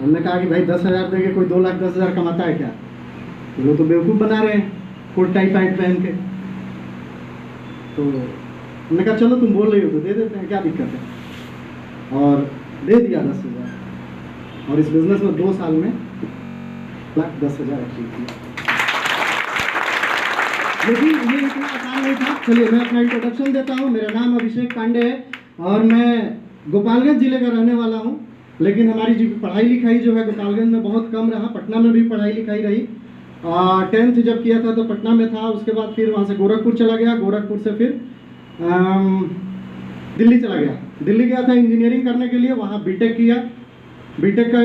हमने कहा कि भाई 10,000 देके कोई 2,10,000 कमाता है क्या? ये लोग तो बेवकूफ़ बना रहे हैं कोट टाई पैंट पहन के। तो हमने कहा चलो तुम बोल रही हो तो दे देते हैं, क्या दिक्कत है। और दे दिया 10,000 और इस बिजनेस में 2 साल में 1,10,000 अचीव किया। लेकिन ये इतना आसान नहीं था। चलिए मैं अपना इंट्रोडक्शन देता हूँ। मेरा नाम अभिषेक पांडे है और मैं गोपालगंज जिले का रहने वाला हूँ। लेकिन हमारी जो पढ़ाई लिखाई जो है गोपालगंज में बहुत कम रहा, पटना में भी पढ़ाई लिखाई रही। 10th जब किया था तो पटना में था, उसके बाद फिर वहाँ से गोरखपुर चला गया, गोरखपुर से फिर दिल्ली चला गया। दिल्ली गया था इंजीनियरिंग करने के लिए, वहाँ बीटेक किया। बीटेक का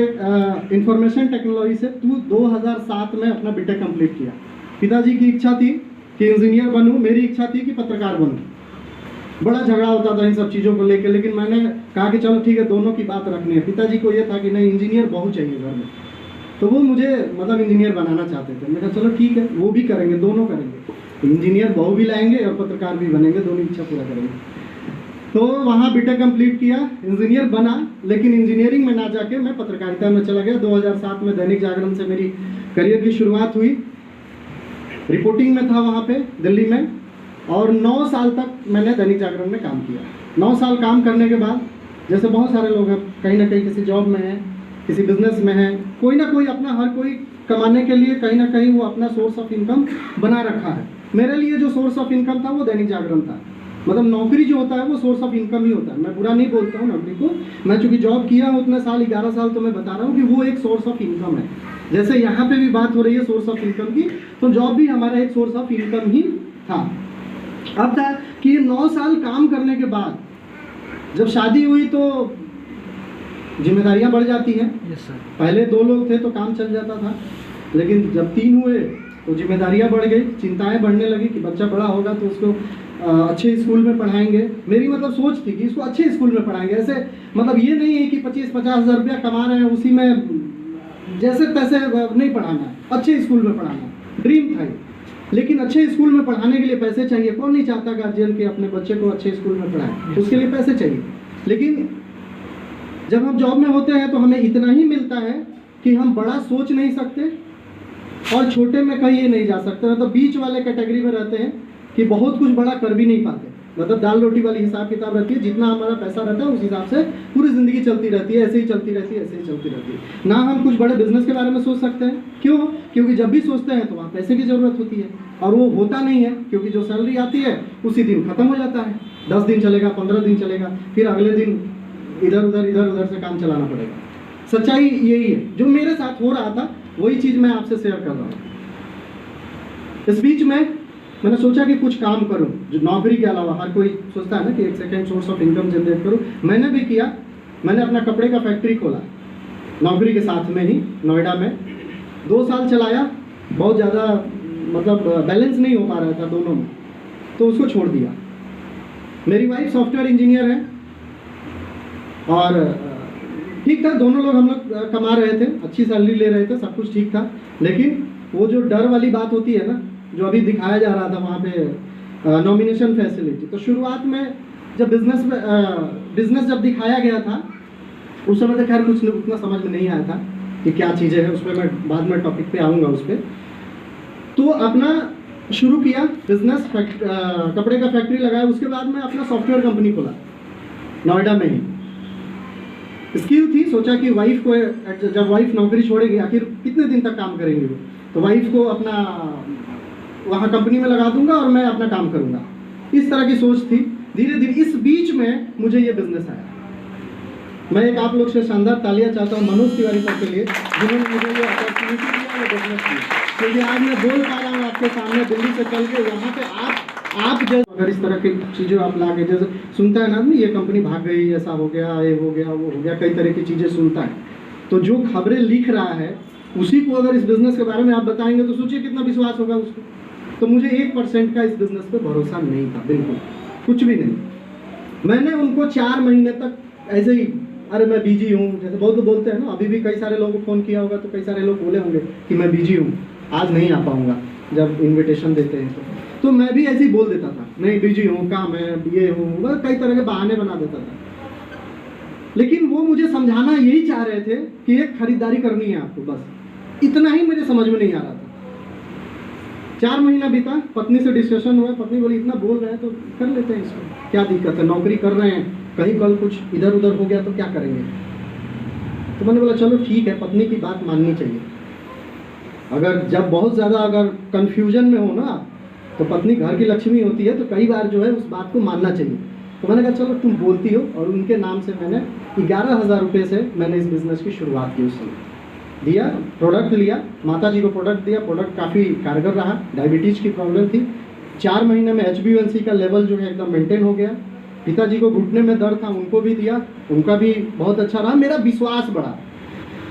इंफॉर्मेशन टेक्नोलॉजी से 2007 में अपना बीटेक कंप्लीट किया। पिताजी की इच्छा थी कि इंजीनियर बनूं, मेरी इच्छा थी कि पत्रकार बनूं। बड़ा झगड़ा होता था इन सब चीज़ों को लेकर, लेकिन मैंने कहा कि चलो ठीक है, दोनों की बात रखनी है। पिताजी को ये था कि नहीं, इंजीनियर बहू चाहिए घर में, तो वो मुझे मतलब इंजीनियर बनाना चाहते थे। मैंने कहा चलो ठीक है, वो भी करेंगे, दोनों करेंगे, इंजीनियर बहू भी लाएंगे और पत्रकार भी बनेंगे, दोनों इच्छा पूरा करेंगे। तो वहाँ बीटेक कंप्लीट किया, इंजीनियर बना, लेकिन इंजीनियरिंग में ना जाके मैं पत्रकारिता में चला गया। 2007 में दैनिक जागरण से मेरी करियर की शुरुआत हुई। रिपोर्टिंग में था वहाँ पे दिल्ली में, और 9 साल तक मैंने दैनिक जागरण में काम किया। 9 साल काम करने के बाद, जैसे बहुत सारे लोग हैं, कहीं ना कहीं किसी जॉब में है, किसी बिजनेस में है, कोई ना कोई अपना, हर कोई कमाने के लिए कहीं ना कहीं वो अपना सोर्स ऑफ इनकम बना रखा है। मेरे लिए जो सोर्स ऑफ इनकम था वो दैनिक जागरण था। मतलब नौकरी जो होता है वो सोर्स ऑफ इनकम ही होता है। मैं बुरा नहीं बोलता हूँ नौकरी को, मैं चूँकि जॉब किया हूँ उतने साल, 11 साल, तो मैं बता रहा हूँ कि वो एक सोर्स ऑफ इनकम है। जैसे यहाँ पे भी बात हो रही है सोर्स ऑफ इनकम की, तो जॉब भी हमारा एक सोर्स ऑफ इनकम ही था। अब था कि 9 साल काम करने के बाद जब शादी हुई तो जिम्मेदारियां बढ़ जाती हैं। पहले 2 लोग थे तो काम चल जाता था, लेकिन जब 3 हुए तो जिम्मेदारियां बढ़ गई, चिंताएं बढ़ने लगी कि बच्चा बड़ा होगा तो उसको अच्छे स्कूल में पढ़ाएंगे। मेरी मतलब सोच थी कि इसको अच्छे स्कूल में पढ़ाएंगे। ऐसे मतलब ये नहीं है कि 25-50 हज़ार रुपया कमा रहे हैं उसी में जैसे तैसे नहीं पढ़ाना है, अच्छे स्कूल में पढ़ाना है, ड्रीम था। लेकिन अच्छे स्कूल में पढ़ाने के लिए पैसे चाहिए। कौन नहीं चाहता गार्जियन के अपने बच्चे को अच्छे स्कूल में पढ़ाए, उसके लिए पैसे चाहिए। लेकिन जब हम जॉब में होते हैं तो हमें इतना ही मिलता है कि हम बड़ा सोच नहीं सकते और छोटे में कहीं नहीं जा सकते। मतलब बीच वाले कैटेगरी में रहते हैं कि बहुत कुछ बड़ा कर भी नहीं पाते। मतलब दाल रोटी वाली हिसाब किताब रहती है, जितना हमारा पैसा रहता है उस हिसाब से पूरी ज़िंदगी चलती रहती है, ऐसे ही चलती रहती है, ऐसे ही चलती रहती है। ना हम कुछ बड़े बिजनेस के बारे में सोच सकते हैं। क्यों? क्योंकि जब भी सोचते हैं तो वहाँ पैसे की ज़रूरत होती है और वो होता नहीं है, क्योंकि जो सैलरी आती है उसी दिन ख़त्म हो जाता है। 10 दिन चलेगा, 15 दिन चलेगा, फिर अगले दिन इधर उधर से काम चलाना पड़ेगा। सच्चाई यही है। जो मेरे साथ हो रहा था वही चीज़ मैं आपसे शेयर कर रहा हूँ। इस बीच में मैंने सोचा कि कुछ काम करूं जो नौकरी के अलावा, हर कोई सोचता है ना कि एक second source of income generate करूं। मैंने भी किया। मैंने अपना कपड़े का फैक्ट्री खोला नौकरी के साथ में ही, नोएडा में। 2 साल चलाया, बहुत ज़्यादा मतलब बैलेंस नहीं हो पा रहा था दोनों में, तो उसको छोड़ दिया। मेरी वाइफ सॉफ्टवेयर इंजीनियर है और ठीक था, दोनों लोग हम लोग कमा रहे थे, अच्छी सैलरी ले रहे थे, सब कुछ ठीक था। लेकिन वो जो डर वाली बात होती है ना, जो अभी दिखाया जा रहा था वहाँ पे नॉमिनेशन फैसिलिटी, तो शुरुआत में जब बिजनेस जब दिखाया गया था उस समय तो खैर कुछ उतना समझ में नहीं आया था कि क्या चीज़ें हैं। उस पर मैं बाद में टॉपिक पे आऊँगा उस पर। तो अपना शुरू किया बिजनेस, कपड़े का फैक्ट्री लगाया। उसके बाद में अपना सॉफ्टवेयर कंपनी खोला नोएडा में ही। स्किल थी, सोचा कि वाइफ को, जब वाइफ नौकरी छोड़ेगी आखिर कितने दिन तक काम करेंगे वो, तो वाइफ को अपना वहाँ कंपनी में लगा दूंगा और मैं अपना काम करूँगा। इस तरह की सोच थी। धीरे धीरे इस बीच में मुझे ये बिजनेस आया। मैं एक आप लोग से शानदार तालियां चाहता हूँ मनोज तिवारी सर के लिए, जिन्होंने मुझे ये अपॉर्चुनिटी दिया और बिजनेस किया। क्योंकि आज मैं बोल पा रहा हूँ आपके सामने दिल्ली से चल के यहाँ पे आप जैसे अगर इस तरह की चीज़ें आप ला के, जैसे सुनता है ना आदमी, ये कंपनी भाग गई, ऐसा हो गया, ये हो गया, वो हो गया, कई तरह की चीज़ें सुनता है। तो जो खबरें लिख रहा है उसी को अगर इस बिज़नेस के बारे में आप बताएंगे तो सोचिए कितना विश्वास होगा उसको। तो मुझे 1% का इस बिज़नेस पे भरोसा नहीं था, बिल्कुल कुछ भी नहीं। मैंने उनको 4 महीने तक ऐसे ही, अरे मैं बिजी हूँ, जैसे बहुत लोग बोलते हैं ना, अभी भी कई सारे लोगों को फ़ोन किया होगा तो कई सारे लोग बोले होंगे कि मैं बिजी हूँ, आज नहीं आ पाऊँगा, जब इन्विटेशन देते हैं तो मैं भी ऐसे ही बोल देता था, नहीं बिजी हूँ, काम है, ये हूँ, कई तरह के बहाने बना देता था। लेकिन वो मुझे समझाना यही चाह रहे थे कि एक खरीदारी करनी है आपको, बस इतना ही मेरे समझ में नहीं आ रहा था। 4 महीना बीता, पत्नी से डिस्कशन हुआ, पत्नी बोली इतना बोल रहे हैं तो कर लेते हैं इसको, क्या दिक्कत है, नौकरी कर रहे हैं, कहीं कल कुछ इधर उधर हो गया तो क्या करेंगे। तो मैंने बोला चलो ठीक है, पत्नी की बात माननी चाहिए। अगर जब बहुत ज़्यादा अगर कन्फ्यूजन में हो ना, तो पत्नी घर की लक्ष्मी होती है, तो कई बार जो है उस बात को मानना चाहिए। तो मैंने कहा चलो तुम बोलती हो, और उनके नाम से मैंने 11,000 रुपये से मैंने इस बिज़नेस की शुरुआत की। उस समय दिया, प्रोडक्ट लिया, माता जी को प्रोडक्ट दिया, प्रोडक्ट काफ़ी कारगर रहा। डायबिटीज़ की प्रॉब्लम थी, 4 महीने में HbA1c का लेवल जो है एकदम मेंटेन हो गया। पिताजी को घुटने में दर्द था, उनको भी दिया, उनका भी बहुत अच्छा रहा। मेरा विश्वास बढ़ा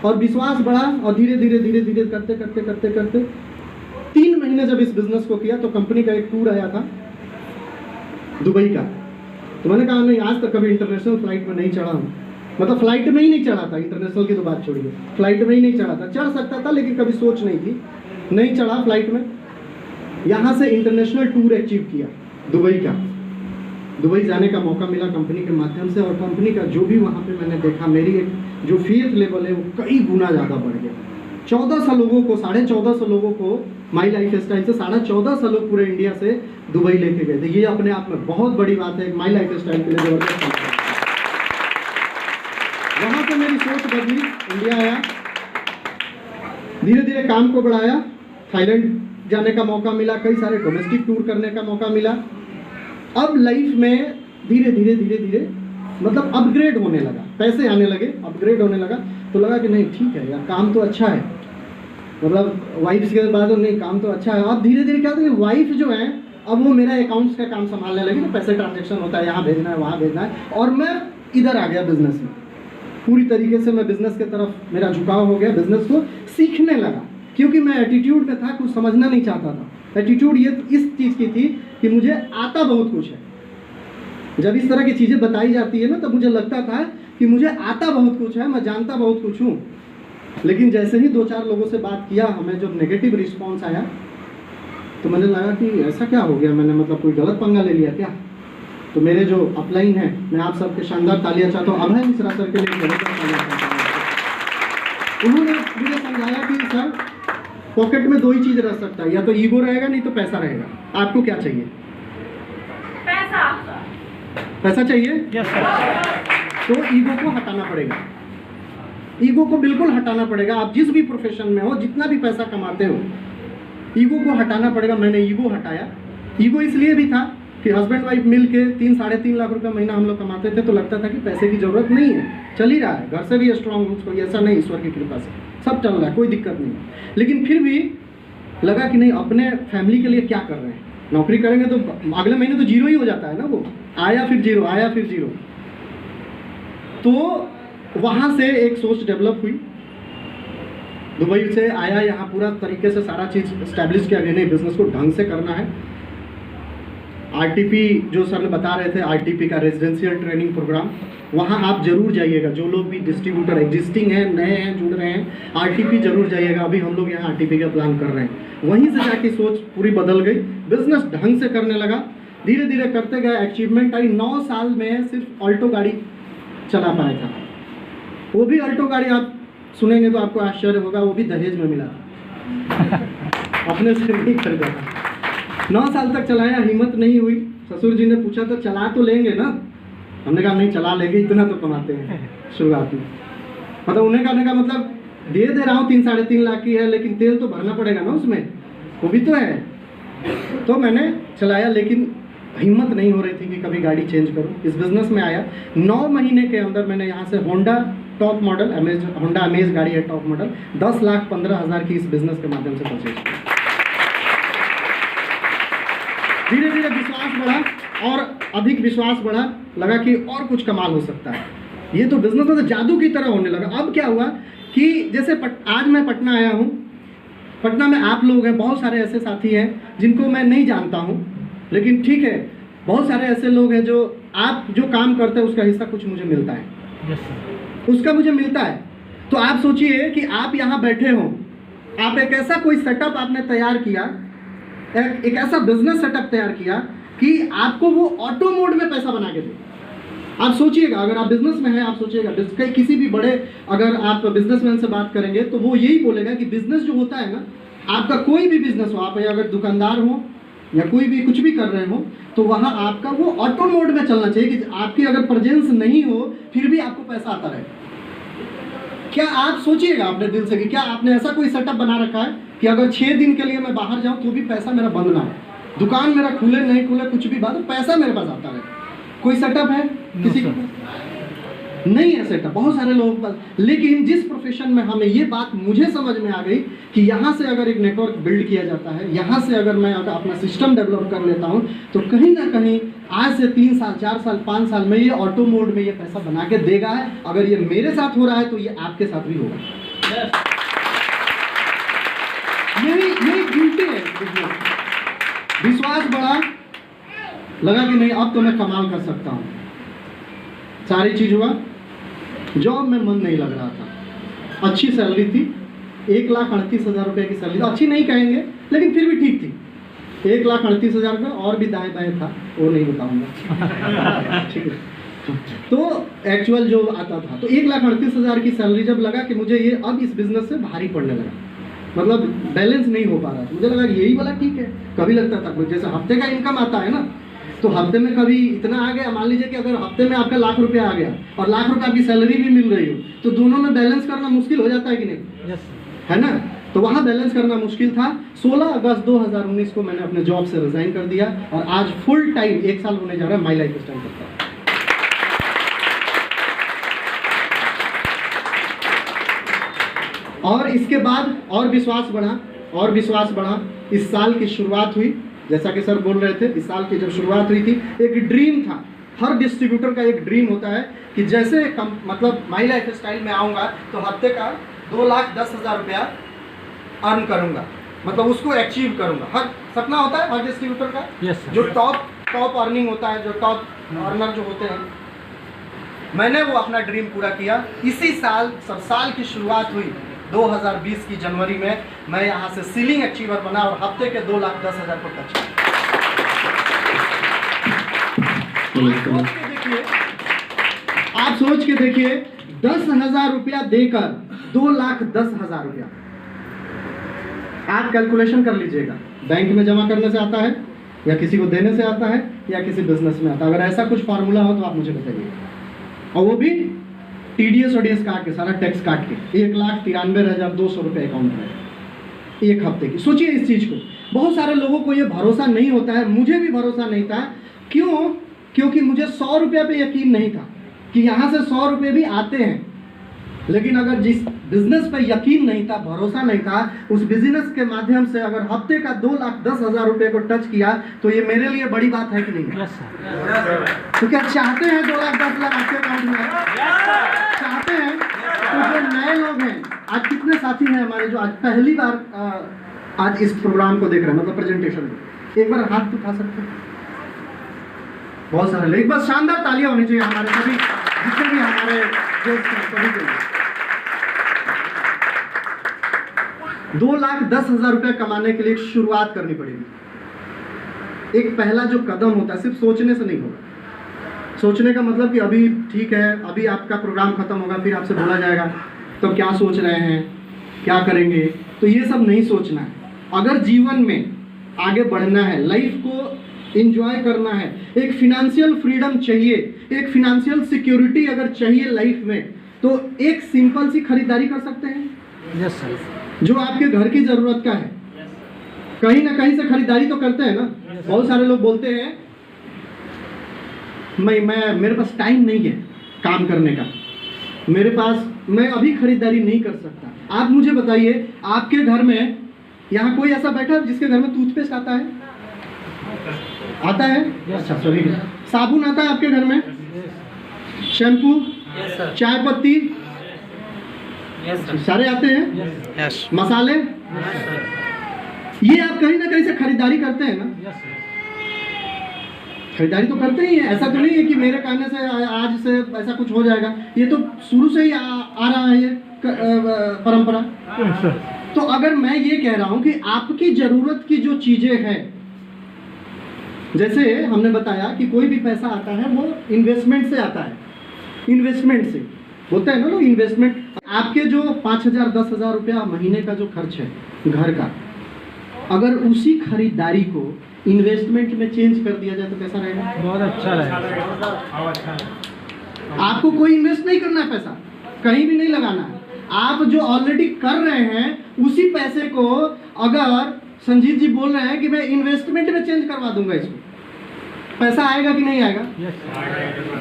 और विश्वास बढ़ा, और धीरे धीरे धीरे धीरे करते करते करते करते 3 महीने जब इस बिज़नेस को किया तो कंपनी का एक टूर आया था दुबई का। तो मैंने कहा नहीं, आज तक कभी इंटरनेशनल फ्लाइट में नहीं चढ़ा हूँ, मतलब फ्लाइट में ही नहीं चढ़ा था, इंटरनेशनल की तो बात छोड़िए, फ्लाइट में ही नहीं चढ़ा था। चढ़ सकता था लेकिन कभी सोच नहीं थी, नहीं चढ़ा फ्लाइट में। यहाँ से इंटरनेशनल टूर अचीव किया दुबई का। दुबई जाने का मौका मिला कंपनी के माध्यम से, और कंपनी का जो भी वहाँ पे मैंने देखा, मेरी एक जो फेथ लेवल है वो कई गुना ज़्यादा बढ़ गया। 1400 लोगों को, 1450 लोगों को माई लाइफ स्टाइल से 1450 लोग पूरे इंडिया से दुबई लेके गए थे। ये अपने आप में बहुत बड़ी बात है, माई लाइफ स्टाइल के लिए जबरदस्त। वहाँ से मेरी सोच बदली, इंडिया आया, धीरे धीरे काम को बढ़ाया, थाईलैंड जाने का मौका मिला, कई सारे डोमेस्टिक टूर करने का मौका मिला। अब लाइफ में धीरे धीरे धीरे धीरे मतलब अपग्रेड होने लगा, पैसे आने लगे, अपग्रेड होने लगा। तो लगा कि नहीं ठीक है यार, काम तो अच्छा है, मतलब वाइफ के बाद नहीं, काम तो अच्छा है। अब धीरे धीरे क्या होता है, वाइफ जो है अब वो मेरा अकाउंट्स का काम संभालने लगी, तो पैसे ट्रांजेक्शन होता है, यहाँ भेजना है वहाँ भेजना है, और मैं इधर आ गया बिजनेस में। पूरी तरीके से मैं बिजनेस की तरफ मेरा झुकाव हो गया, बिजनेस को सीखने लगा, क्योंकि मैं एटीट्यूड में था, कुछ समझना नहीं चाहता था। एटीट्यूड ये इस चीज़ की थी कि मुझे आता बहुत कुछ है। जब इस तरह की चीज़ें बताई जाती है ना, तब मुझे लगता था कि मुझे आता बहुत कुछ है, मैं जानता बहुत कुछ हूँ। लेकिन जैसे ही 2-4 लोगों से बात किया, हमें जब नेगेटिव रिस्पॉन्स आया, तो मैंने लगा कि ऐसा क्या हो गया, मैंने मतलब कोई गलत पंगा ले लिया क्या। तो मेरे जो अपलाइन है, मैं आप सबके शानदार तालियां चाहता हूँ अभय मिश्रा सर के लिए। उन्होंने मुझे समझाया कि सर, पॉकेट में 2 ही चीज़ रह सकता है, या तो ईगो रहेगा, नहीं तो पैसा रहेगा। आपको क्या चाहिए? पैसा चाहिए? yes, तो ईगो को हटाना पड़ेगा, ईगो को बिल्कुल हटाना पड़ेगा। आप जिस भी प्रोफेशन में हो, जितना भी पैसा कमाते हो, ईगो को हटाना पड़ेगा। मैंने ईगो हटाया। ईगो इसलिए भी था कि हस्बैंड वाइफ मिल के 3-3.5 लाख रुपए महीना हम लोग कमाते थे, तो लगता था कि पैसे की ज़रूरत नहीं है, चल ही रहा है, घर से भी स्ट्रॉन्ग हूँ, कोई ऐसा नहीं, ईश्वर की कृपा से सब चल रहा है, कोई दिक्कत नहीं। लेकिन फिर भी लगा कि नहीं, अपने फैमिली के लिए क्या कर रहे हैं। नौकरी करेंगे तो अगले महीने तो 0 ही हो जाता है ना, वो आया फिर 0, आया फिर 0। तो वहाँ से एक सोच डेवलप हुई। दुबई से आया, यहाँ पूरा तरीके से सारा चीज़ इस्टेब्लिश किया गया, नहीं बिजनेस को ढंग से करना है। आरटीपी जो सर ने बता रहे थे, आरटीपी का रेजिडेंशियल ट्रेनिंग प्रोग्राम, वहाँ आप जरूर जाइएगा। जो लोग भी डिस्ट्रीब्यूटर एग्जिस्टिंग हैं, नए हैं, जुड़ रहे हैं, आरटीपी जरूर जाइएगा। अभी हम लोग यहाँ आरटीपी का प्लान कर रहे हैं। वहीं से जाके सोच पूरी बदल गई, बिजनेस ढंग से करने लगा, धीरे धीरे करते गए, अचीवमेंट आई। 9 साल में सिर्फ ऑल्टो गाड़ी चला पाया था। वो भी ऑल्टो गाड़ी आप सुनेंगे तो आपको आश्चर्य होगा, वो भी दहेज में मिला था, अपने से नहीं खरीदा था। 9 साल तक चलाया, हिम्मत नहीं हुई। ससुर जी ने पूछा तो चला तो लेंगे ना, हमने कहा नहीं चला लेंगे, इतना तो कमाते हैं शुरुआत में। मतलब उन्हें कहने का मतलब दे रहा हूँ 3-3.5 लाख की है, लेकिन तेल तो भरना पड़ेगा ना उसमें, वो भी तो है। तो मैंने चलाया, लेकिन हिम्मत नहीं हो रही थी कि कभी गाड़ी चेंज करूँ। इस बिज़नेस में आया, 9 महीने के अंदर मैंने यहाँ से Honda top model, Honda amaze गाड़ी है टॉप मॉडल, 10,15,000 की इस बिज़नेस के माध्यम से परचेज की। धीरे धीरे विश्वास बढ़ा और अधिक विश्वास बढ़ा, लगा कि और कुछ कमाल हो सकता है। ये तो बिजनेस तो जादू की तरह होने लगा। अब क्या हुआ कि जैसे आज मैं पटना आया हूँ, पटना में आप लोग हैं, बहुत सारे ऐसे साथी हैं जिनको मैं नहीं जानता हूँ, लेकिन ठीक है, बहुत सारे ऐसे लोग हैं जो आप जो काम करते हैं उसका हिस्सा कुछ मुझे मिलता है। उसका मुझे मिलता है। तो आप सोचिए कि आप यहाँ बैठे हो, आप एक ऐसा कोई सेटअप आपने तैयार किया, एक ऐसा बिजनेस सेटअप तैयार किया कि आपको वो ऑटो मोड में पैसा बना के दे। आप सोचिएगा, अगर आप बिजनेस में हैं, आप सोचिएगा किसी भी बड़े, अगर आप बिजनेसमैन से बात करेंगे तो वो यही बोलेगा कि बिजनेस जो होता है ना, आपका कोई भी बिजनेस हो, आप अगर दुकानदार हो या कोई भी कुछ भी कर रहे हो, तो वहाँ आपका वो ऑटो मोड में चलना चाहिए कि आपकी अगर प्रेजेंस नहीं हो फिर भी आपको पैसा आता रहे। क्या आप सोचिएगा अपने दिल से कि क्या आपने ऐसा कोई सेटअप बना रखा है कि अगर 6 दिन के लिए मैं बाहर जाऊँ तो भी पैसा मेरा बंद ना हो, दुकान मेरा खुले नहीं खुले कुछ भी बात, पैसा मेरे पास आता रहे? कोई सेटअप है किसी का? नहीं है सेटअप बहुत सारे लोगों के पास। लेकिन जिस प्रोफेशन में हमें ये बात मुझे समझ में आ गई कि यहाँ से अगर एक नेटवर्क बिल्ड किया जाता है, यहाँ से अगर मैं अपना सिस्टम डेवलप कर लेता हूँ, तो कहीं ना कहीं आज से 3 साल 4 साल 5 साल में ये ऑटो मोड में ये पैसा बना के देगा है। अगर ये मेरे साथ हो रहा है तो ये आपके साथ भी होगा। यही ड्यूटी है बिजनेस। विश्वास बढ़ा, लगा कि नहीं अब तो मैं कमाल कर सकता हूँ, सारी चीज हुआ। जॉब में मन नहीं लग रहा था, अच्छी सैलरी थी, 1,38,000 रुपये की सैलरी, अच्छी नहीं कहेंगे लेकिन फिर भी ठीक थी। 1,38,000 रुपये और भी दाएं बाएं था, वो नहीं बताऊंगा ठीक है। तो एक्चुअल जो आता था, तो 1,38,000 की सैलरी जब लगा कि मुझे ये अब इस बिजनेस से भारी पड़ने लगा, मतलब बैलेंस नहीं हो पा रहा था, मुझे लगा कि यही वाला ठीक है। कभी लगता था जैसे हफ्ते का इनकम आता है ना, तो हफ्ते में कभी इतना आ गया, मान लीजिए कि अगर हफ्ते में आपका 1,00,000 रुपया आ गया और 1,00,000 रुपये आपकी सैलरी भी मिल रही हो, तो दोनों में बैलेंस करना मुश्किल हो जाता है कि नहीं? है ना? तो वहाँ बैलेंस करना मुश्किल था। 16 अगस्त 2019 को मैंने अपने जॉब से रिजाइन कर दिया और आज फुल टाइम 1 साल होने जा रहा है माई लाइफ स्टाइल करता हूँ। और इसके बाद और विश्वास बढ़ा। इस साल की शुरुआत हुई, जैसा कि सर बोल रहे थे, इस साल की जब शुरुआत हुई थी, एक ड्रीम था, हर डिस्ट्रीब्यूटर का एक ड्रीम होता है कि जैसे मतलब माई लाइफ स्टाइल में आऊँगा तो हफ्ते का 2,10,000 रुपया अर्न करूँगा, मतलब उसको अचीव करूँगा। हर सपना होता है हर डिस्ट्रीब्यूटर का। yes, जो टॉप अर्निंग होता है, जो टॉप अर्नर जो होते हैं, मैंने वो अपना ड्रीम पूरा किया। इसी साल की शुरुआत हुई 2020 की जनवरी में, मैं यहाँ से सीलिंग अचीवर बना और हफ्ते के 2,10,000 को टच किया। आप सोच के देखिए 10,000 रुपया देकर 2,10,000 रुपया। आप कैलकुलेशन कर लीजिएगा, बैंक में जमा करने से आता है या किसी को देने से आता है या किसी बिजनेस में आता है? अगर ऐसा कुछ फार्मूला हो तो आप मुझे बताइए। और वो भी TDS ODS काट के, सारा टैक्स काट के 1,93,200 रुपये अकाउंट में एक हफ्ते की। सोचिए इस चीज़ को। बहुत सारे लोगों को ये भरोसा नहीं होता है, मुझे भी भरोसा नहीं था। क्यों? क्योंकि मुझे 100 रुपये पे यकीन नहीं था कि यहाँ से 100 रुपये भी आते हैं। लेकिन अगर जिस बिजनेस पे यकीन नहीं था, भरोसा नहीं था, उस बिजनेस के माध्यम से अगर हफ्ते का 2,10,000 रुपये को टच किया तो ये मेरे लिए बड़ी बात है कि नहीं? तो क्या चाहते हैं 2,10,000 आपके अकाउंट में? चाहते हैं? तो जो नए लोग हैं, आज कितने साथी हैं हमारे जो आज पहली बार आज इस प्रोग्राम को देख रहे हैं, मतलब प्रेजेंटेशन को, एक बार हाथ उठा सकते हैं? बहुत सारे लोग। एक बार शानदार तालियां होनी चाहिए हमारे सभी जितने भी हमारे दोस्त हैं सभी के लिए। 2,10,000 रुपये कमाने के लिए शुरुआत करनी पड़ेगी। एक पहला जो कदम होता है, सिर्फ सोचने से नहीं होगा। सोचने का मतलब कि अभी ठीक है, अभी आपका प्रोग्राम खत्म होगा, फिर आपसे बोला जाएगा तो क्या सोच रहे हैं, क्या करेंगे, तो ये सब नहीं सोचना है। अगर जीवन में आगे बढ़ना है, लाइफ को एंजॉय करना है, एक फिनेंशियल फ्रीडम चाहिए, एक फिनेंशियल सिक्योरिटी अगर चाहिए लाइफ में, तो एक सिंपल सी खरीदारी कर सकते हैं। Yes sir. जो आपके घर की जरूरत का है, कहीं ना कहीं से खरीदारी तो करते हैं ना। बहुत सारे लोग बोलते हैं मेरे पास टाइम नहीं है काम करने का, मेरे पास, मैं अभी खरीदारी नहीं कर सकता। आप मुझे बताइए, आपके घर में यहाँ कोई ऐसा बैठा है जिसके घर में टूथपेस्ट आता है? आता है? अच्छा सभी। साबुन आता है आपके घर में? शैम्पू, चाय पत्ती, सारे आते हैं? मसाले, ये आप कहीं ना कहीं से खरीदारी करते हैं ना? खरीदारी तो करते ही हैं। ऐसा तो नहीं है कि मेरे कहने से आज से ऐसा कुछ हो जाएगा, ये तो शुरू से ही आ रहा है ये परंपरा। तो अगर मैं ये कह रहा हूं कि आपकी जरूरत की जो चीजें हैं जैसे हमने बताया कि कोई भी पैसा आता है वो इन्वेस्टमेंट से आता है, इन्वेस्टमेंट से होता है ना लोग इन्वेस्टमेंट। आपके जो 5,000 10,000 रुपया महीने का जो खर्च है घर का, अगर उसी खरीदारी को इन्वेस्टमेंट में चेंज कर दिया जाए तो कैसा रहेगा? बहुत अच्छा रहेगा। आपको कोई इन्वेस्ट नहीं करना है, पैसा कहीं भी नहीं लगाना है। आप जो ऑलरेडी कर रहे हैं उसी पैसे को अगर संजीत जी बोल रहे हैं कि मैं इन्वेस्टमेंट में चेंज करवा दूंगा, इसको पैसा आएगा कि नहीं आएगा?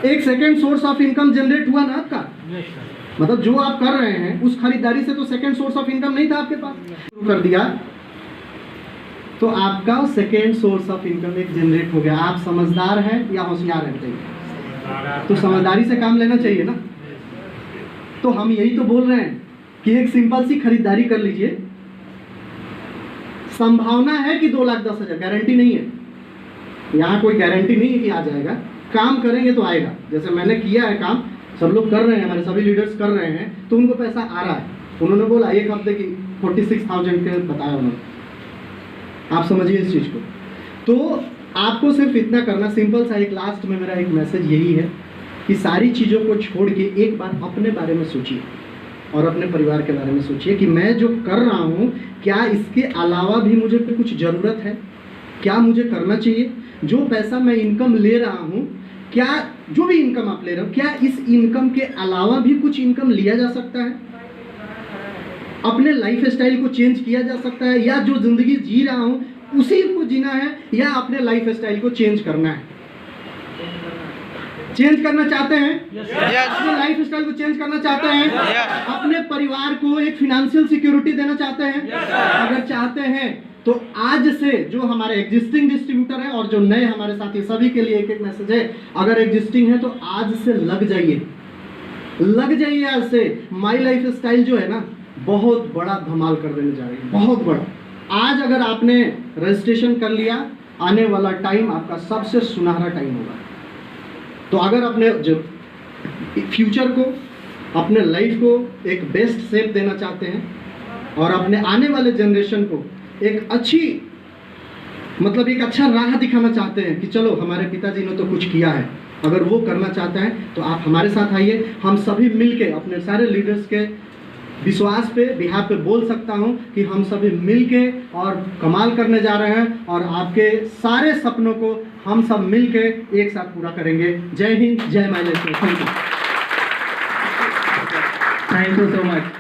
एक second source of income generate हुआ ना आपका। मतलब जो आप कर रहे हैं उस खरीदारी से तो सेकेंड सोर्स ऑफ इनकम नहीं था आपके पास, शुरू कर दिया तो आपका सेकेंड सोर्स ऑफ इनकम एक जनरेट हो गया। आप समझदार हैं या होशियार रहते हैं? तो समझदारी से काम लेना चाहिए ना। तो हम यही तो बोल रहे हैं कि एक सिंपल सी खरीदारी कर लीजिए, संभावना है कि 2,10,000, गारंटी नहीं है, यहाँ कोई गारंटी नहीं है कि आ जाएगा। काम करेंगे तो आएगा। जैसे मैंने किया है काम, सब लोग कर रहे हैं, हमारे सभी लीडर्स कर रहे हैं, तो उनको पैसा आ रहा है। उन्होंने बोला एक हफ्ते की 46,000 के बताया उन्होंने। आप समझिए इस चीज़ को। तो आपको सिर्फ इतना करना, सिंपल सा एक लास्ट में मेरा एक मैसेज यही है कि सारी चीज़ों को छोड़ के एक बार अपने बारे में सोचिए और अपने परिवार के बारे में सोचिए कि मैं जो कर रहा हूँ क्या इसके अलावा भी मुझे कुछ ज़रूरत है, क्या मुझे करना चाहिए? जो पैसा मैं इनकम ले रहा हूँ, क्या जो भी इनकम आप ले रहे हो, क्या इस इनकम के अलावा भी कुछ इनकम लिया जा सकता है? अपने लाइफ स्टाइल को चेंज किया जा सकता है? या जो ज़िंदगी जी रहा हूँ उसी को जीना है, या अपने लाइफ स्टाइल को चेंज करना है? चेंज करना चाहते हैं? अपने लाइफ स्टाइल को चेंज करना चाहते हैं? अपने परिवार को एक फिनेंशियल सिक्योरिटी देना चाहते हैं? अगर चाहते हैं तो आज से जो हमारे एग्जिस्टिंग डिस्ट्रीब्यूटर है और जो नए हमारे साथी, सभी के लिए एक एक मैसेज है। अगर एग्जिस्टिंग है तो आज से लग जाइए, लग जाइए आज से। माई लाइफ स्टाइल जो है ना, बहुत बड़ा धमाल कर देने जा रही है, बहुत बड़ा। आज अगर आपने रजिस्ट्रेशन कर लिया, आने वाला टाइम आपका सबसे सुनहरा टाइम होगा। तो अगर अपने जो फ्यूचर को, अपने लाइफ को एक बेस्ट शेप देना चाहते हैं और अपने आने वाले जनरेशन को एक अच्छी, मतलब एक अच्छा राह दिखाना चाहते हैं कि चलो हमारे पिताजी ने तो कुछ किया है, अगर वो करना चाहते हैं तो आप हमारे साथ आइए। हम सभी मिलके अपने सारे लीडर्स के विश्वास पे, बिहार पे बोल सकता हूं कि हम सभी मिलके और कमाल करने जा रहे हैं और आपके सारे सपनों को हम सब मिलके एक साथ पूरा करेंगे। जय हिंद, जय my life. Thank you so much.